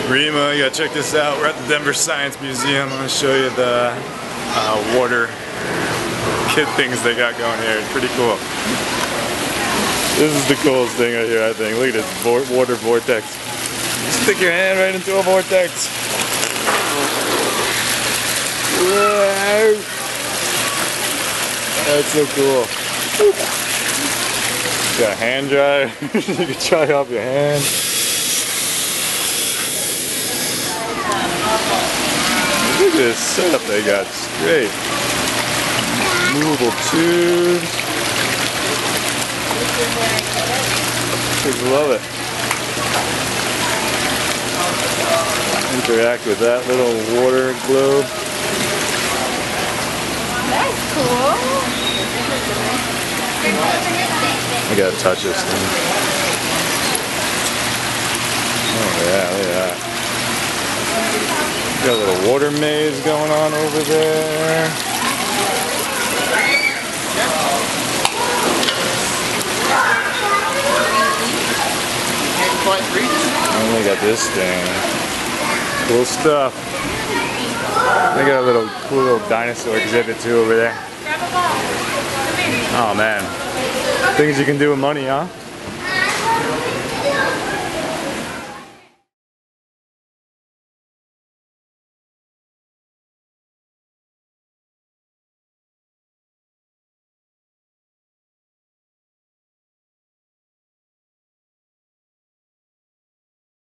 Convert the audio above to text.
Rima, you gotta check this out. We're at the Denver Science Museum. I'm gonna show you the water kid things they got going here. It's pretty cool. This is the coolest thing right here, I think. Look at this water vortex. Stick your hand right into a vortex. Whoa. That's so cool. Got a hand dryer. You can dry off your hand. Look at this setup they got. Straight. Movable tubes. Kids love it. Interact with that little water globe. That's cool. I gotta touch this thing. Oh yeah, look at that. Got a little water maze going on over there. And they got this thing. Cool stuff. They got a cool little dinosaur exhibit too over there. Oh man. Things you can do with money, huh?